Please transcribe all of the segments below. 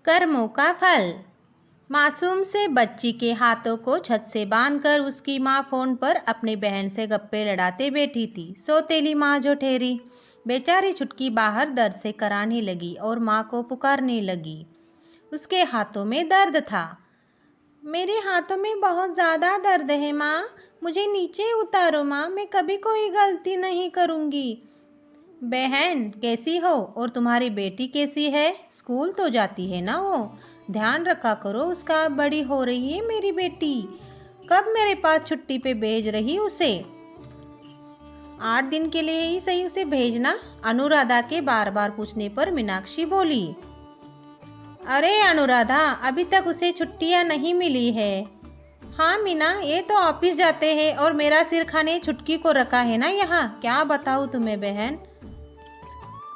कर्मों का फल। मासूम से बच्ची के हाथों को छत से बांधकर उसकी माँ फ़ोन पर अपनी बहन से गप्पे लड़ाते बैठी थी। सौतेली माँ जो ठहरी, बेचारी छुटकी बाहर दर्द से कराहने लगी और माँ को पुकारने लगी। उसके हाथों में दर्द था। मेरे हाथों में बहुत ज़्यादा दर्द है माँ, मुझे नीचे उतारो माँ, मैं कभी कोई गलती नहीं करूँगी। बहन कैसी हो और तुम्हारी बेटी कैसी है? स्कूल तो जाती है ना वो, ध्यान रखा करो उसका, बड़ी हो रही है मेरी बेटी। कब मेरे पास छुट्टी पे भेज रही उसे? 8 दिन के लिए ही सही उसे भेजना। अनुराधा के बार बार पूछने पर मीनाक्षी बोली, अरे अनुराधा, अभी तक उसे छुट्टियां नहीं मिली है। हाँ मीना, ये तो ऑफिस जाते हैं और मेरा सिर खाने छुटकी को रखा है ना यहाँ, क्या बताऊँ तुम्हें बहन।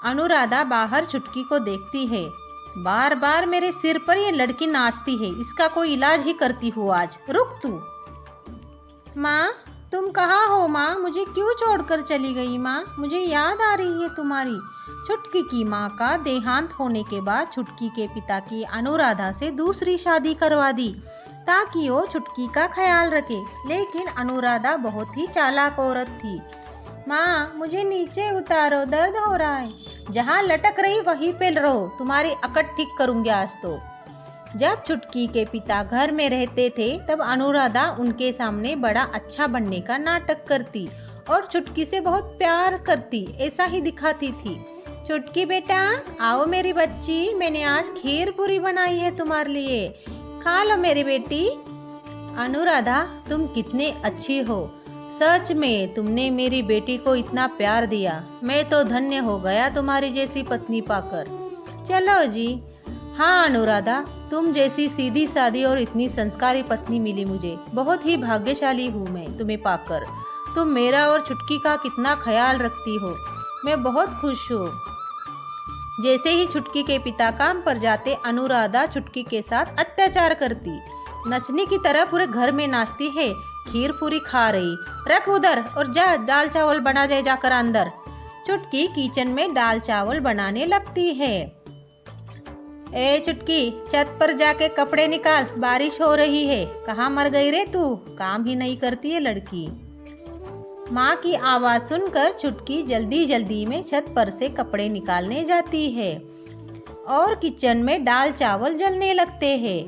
अनुराधा बाहर छुटकी को देखती है। बार बार मेरे सिर पर ये लड़की नाचती है, इसका कोई इलाज ही करती हूँ आज। रुक तू। माँ तुम कहाँ हो माँ, मुझे क्यों छोड़कर चली गई माँ, मुझे याद आ रही है तुम्हारी। छुटकी की माँ का देहांत होने के बाद छुटकी के पिता की अनुराधा से दूसरी शादी करवा दी ताकि वो छुटकी का ख्याल रखे। लेकिन अनुराधा बहुत ही चालाक औरत थी। माँ मुझे नीचे उतारो, दर्द हो रहा है। जहाँ लटक रही वहीं पे रहो, तुम्हारी अकड़ ठीक करूँगी आज तो। जब छुटकी के पिता घर में रहते थे तब अनुराधा उनके सामने बड़ा अच्छा बनने का नाटक करती और छुटकी से बहुत प्यार करती, ऐसा ही दिखाती थी। छुटकी बेटा आओ मेरी बच्ची, मैंने आज खीर पूरी बनाई है तुम्हारे लिए, खा लो मेरी बेटी। अनुराधा तुम कितनी अच्छी हो, सच में तुमने मेरी बेटी को इतना प्यार दिया, मैं तो धन्य हो गया तुम्हारी जैसी पत्नी पाकर। चलो जी। हाँ अनुराधा, तुम जैसी सीधी सादी और इतनी संस्कारी पत्नी मिली मुझे, बहुत ही भाग्यशाली हूँ मैं तुम्हें पाकर। तुम मेरा और छुटकी का कितना ख्याल रखती हो, मैं बहुत खुश हूँ। जैसे ही छुटकी के पिता काम पर जाते, अनुराधा छुटकी के साथ अत्याचार करती, नचनी की तरह पूरे घर में नाचती है, खीर पूरी खा रही। रख उधर और जा दाल चावल बना जाए जाकर अंदर। छुटकी किचन में दाल चावल बनाने लगती है। ए चुटकी, छत पर जाके कपड़े निकाल, बारिश हो रही है। कहाँ मर गई रे तू, काम ही नहीं करती है लड़की। माँ की आवाज़ सुनकर छुटकी जल्दी जल्दी में छत पर से कपड़े निकालने जाती है और किचन में दाल चावल जलने लगते हैं।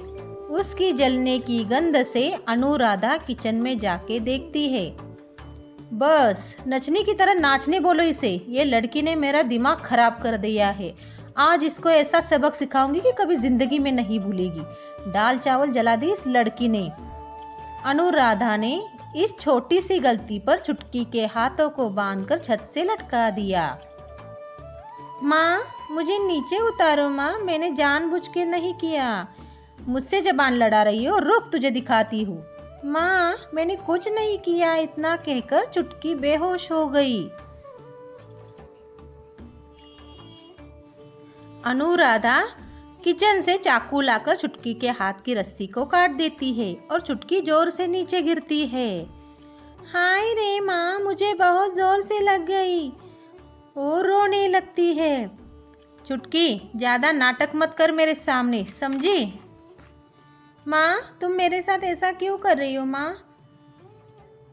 उसकी जलने की गंध से अनुराधा किचन में जाके देखती है। बस नचनी की तरह नाचने बोलो इसे, ये लड़की ने मेरा दिमाग खराब कर दिया है। आज इसको ऐसा सबक सिखाऊंगी कि कभी जिंदगी में नहीं भूलेगी। दाल चावल जला दी इस लड़की ने। अनुराधा ने इस छोटी सी गलती पर छुटकी के हाथों को बांधकर छत से लटका दिया। माँ मुझे नीचे उतारो माँ, मैंने जानबूझ के नहीं किया। मुझसे जबान लड़ा रही हो, रुक तुझे दिखाती हूँ। माँ मैंने कुछ नहीं किया, इतना कहकर छुटकी बेहोश हो गई। अनुराधा किचन से चाकू लाकर छुटकी के हाथ की रस्सी को काट देती है और छुटकी जोर से नीचे गिरती है। हाय रे माँ, मुझे बहुत जोर से लग गई और रोने लगती है। छुटकी ज्यादा नाटक मत कर मेरे सामने, समझी? माँ तुम मेरे साथ ऐसा क्यों कर रही हो माँ?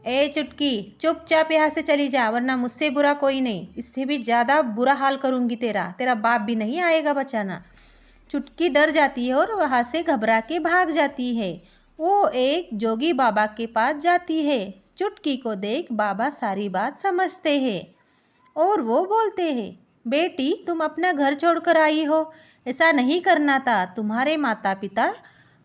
ए चुटकी, चुपचाप यहाँ से चली जा, वरना मुझसे बुरा कोई नहीं, इससे भी ज़्यादा बुरा हाल करूँगी तेरा बाप भी नहीं आएगा बचाना। चुटकी डर जाती है और वहाँ से घबरा के भाग जाती है। वो एक जोगी बाबा के पास जाती है। चुटकी को देख बाबा सारी बात समझते हैं और वो बोलते हैं, बेटी तुम अपना घर छोड़कर आई हो, ऐसा नहीं करना था, तुम्हारे माता पिता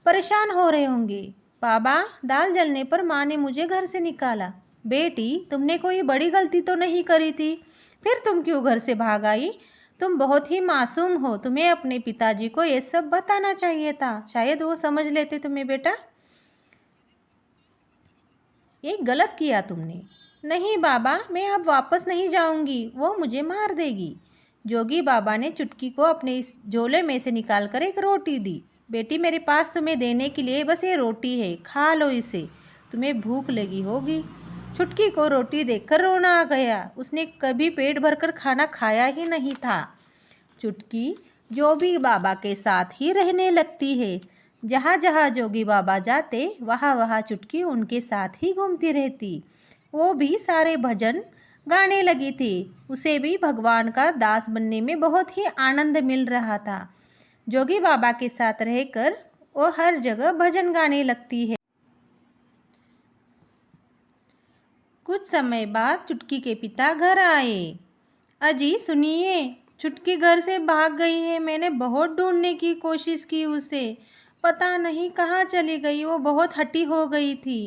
परेशान हो रहे होंगे। बाबा दाल जलने पर माँ ने मुझे घर से निकाला। बेटी तुमने कोई बड़ी गलती तो नहीं करी थी, फिर तुम क्यों घर से भाग आई? तुम बहुत ही मासूम हो, तुम्हें अपने पिताजी को ये सब बताना चाहिए था, शायद वो समझ लेते तुम्हें। बेटा ये गलत किया तुमने। नहीं बाबा, मैं अब वापस नहीं जाऊंगी, वो मुझे मार देगी। जोगी बाबा ने चुटकी को अपने इस झोले में से निकालकर एक रोटी दी। बेटी मेरे पास तुम्हें देने के लिए बस ये रोटी है, खा लो इसे, तुम्हें भूख लगी होगी। छुटकी को रोटी देखकर रोना आ गया, उसने कभी पेट भरकर खाना खाया ही नहीं था। चुटकी जोगी बाबा के साथ ही रहने लगती है। जहाँ जहाँ जोगी बाबा जाते वहाँ वहाँ चुटकी उनके साथ ही घूमती रहती। वो भी सारे भजन गाने लगी थी। उसे भी भगवान का दास बनने में बहुत ही आनंद मिल रहा था। जोगी बाबा के साथ रहकर वो हर जगह भजन गाने लगती है। कुछ समय बाद चुटकी के पिता घर आए। अजी सुनिए, चुटकी घर से भाग गई है। मैंने बहुत ढूंढने की कोशिश की उसे, पता नहीं कहाँ चली गई। वो बहुत हठी हो गई थी।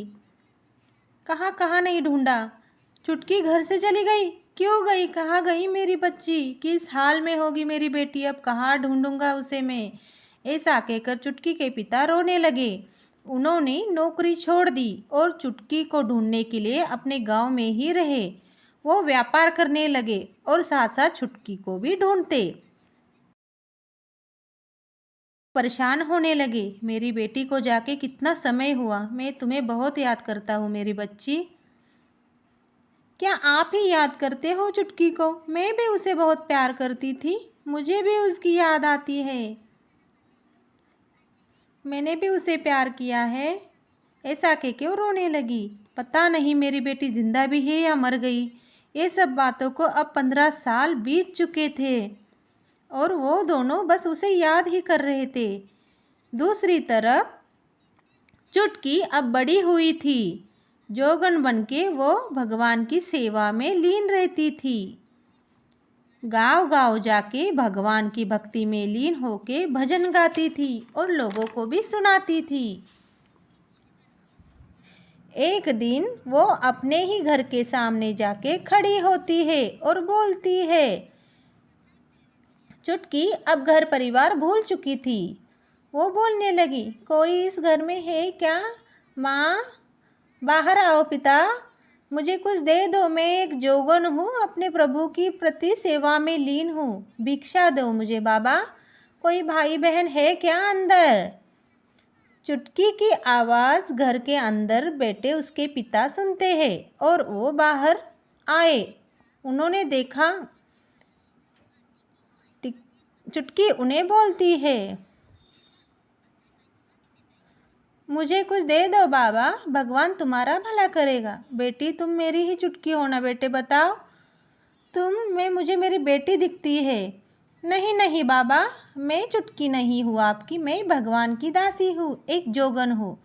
कहाँ कहाँ नहीं ढूंढा, चुटकी घर से चली गई। क्यों गई, कहाँ गई मेरी बच्ची? किस हाल में होगी मेरी बेटी? अब कहाँ ढूंढूंगा उसे मैं? ऐसा कहकर चुटकी के पिता रोने लगे। उन्होंने नौकरी छोड़ दी और चुटकी को ढूंढने के लिए अपने गांव में ही रहे। वो व्यापार करने लगे और साथ साथ चुटकी को भी ढूंढते। परेशान होने लगे। मेरी बेटी को जाके कितना समय हुआ, मैं तुम्हें बहुत याद करता हूँ मेरी बच्ची। क्या आप ही याद करते हो चुटकी को? मैं भी उसे बहुत प्यार करती थी, मुझे भी उसकी याद आती है। मैंने भी उसे प्यार किया है। ऐसा कह के वो रोने लगी। पता नहीं मेरी बेटी जिंदा भी है या मर गई। ये सब बातों को अब 15 साल बीत चुके थे और वो दोनों बस उसे याद ही कर रहे थे। दूसरी तरफ चुटकी अब बड़ी हुई थी। जोगन बन के वो भगवान की सेवा में लीन रहती थी। गांव गांव जाके भगवान की भक्ति में लीन होके भजन गाती थी और लोगों को भी सुनाती थी। एक दिन वो अपने ही घर के सामने जाके खड़ी होती है और बोलती है। चुटकी अब घर परिवार भूल चुकी थी। वो बोलने लगी, कोई इस घर में है क्या? माँ, बाहर आओ। पिता, मुझे कुछ दे दो। मैं एक जोगन हूँ, अपने प्रभु की प्रति सेवा में लीन हूँ। भिक्षा दो मुझे बाबा। कोई भाई बहन है क्या अंदर? चुटकी की आवाज़ घर के अंदर बैठे उसके पिता सुनते हैं और वो बाहर आए। उन्होंने देखा चुटकी उन्हें बोलती है, मुझे कुछ दे दो बाबा, भगवान तुम्हारा भला करेगा। बेटी, तुम मेरी ही चुटकी हो ना बेटे? बताओ मुझे मेरी बेटी दिखती है। नहीं नहीं बाबा, मैं चुटकी नहीं हूँ आपकी, मैं भगवान की दासी हूँ, एक जोगन हूँ।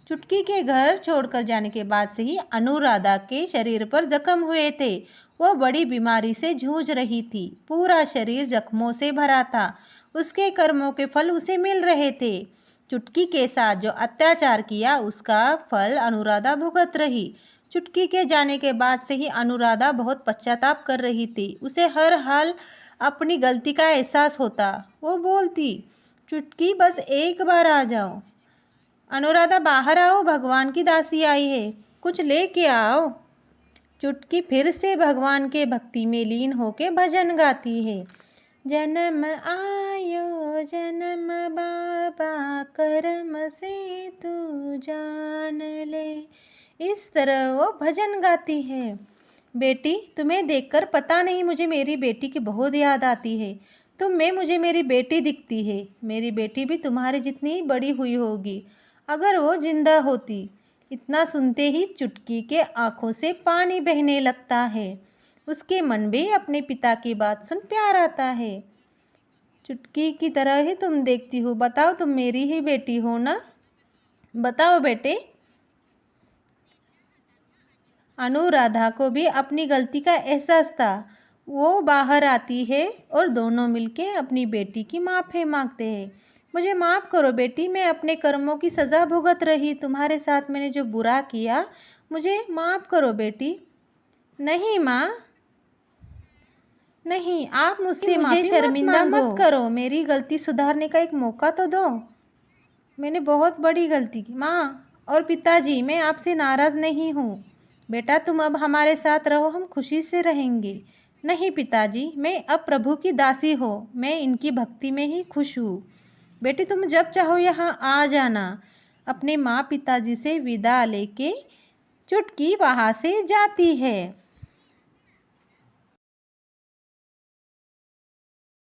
चुटकी के घर छोड़कर जाने के बाद से ही अनुराधा के शरीर पर जख्म हुए थे। वो बड़ी बीमारी से जूझ रही थी। पूरा शरीर जख्मों से भरा था। उसके कर्मों के फल उसे मिल रहे थे। चुटकी के साथ जो अत्याचार किया उसका फल अनुराधा भुगत रही। चुटकी के जाने के बाद से ही अनुराधा बहुत पश्चाताप कर रही थी। उसे हर हाल अपनी गलती का एहसास होता। वो बोलती, चुटकी बस एक बार आ जाओ। अनुराधा बाहर आओ, भगवान की दासी आई है, कुछ लेके आओ। चुटकी फिर से भगवान के भक्ति में लीन होके भजन गाती है। जन्म आयो जन्म बाबा, कर्म से तू जान ले। इस तरह वो भजन गाती है। बेटी, तुम्हें देखकर पता नहीं मुझे मेरी बेटी की बहुत याद आती है। तुम में मुझे मेरी बेटी दिखती है। मेरी बेटी भी तुम्हारी जितनी बड़ी हुई होगी अगर वो जिंदा होती। इतना सुनते ही चुटकी के आंखों से पानी बहने लगता है। उसके मन में अपने पिता की बात सुन प्यार आता है। चुटकी की तरह ही तुम देखती हो। बताओ, तुम मेरी ही बेटी हो ना? बताओ बेटे। अनुराधा को भी अपनी गलती का एहसास था। वो बाहर आती है और दोनों मिलके अपनी बेटी की माफ़ी मांगते हैं। मुझे माफ़ करो बेटी, मैं अपने कर्मों की सज़ा भुगत रही। तुम्हारे साथ मैंने जो बुरा किया, मुझे माफ़ करो बेटी। नहीं माँ, नहीं, आप मुझसे मुझे शर्मिंदा मत करो। मेरी गलती सुधारने का एक मौका तो दो। मैंने बहुत बड़ी गलती की। माँ और पिताजी, मैं आपसे नाराज़ नहीं हूँ। बेटा, तुम अब हमारे साथ रहो, हम खुशी से रहेंगे। नहीं पिताजी, मैं अब प्रभु की दासी हो, मैं इनकी भक्ति में ही खुश हूँ। बेटी, तुम जब चाहो यहाँ आ जाना। अपने माँ पिताजी से विदा लेके चुटकी वहाँ से जाती है।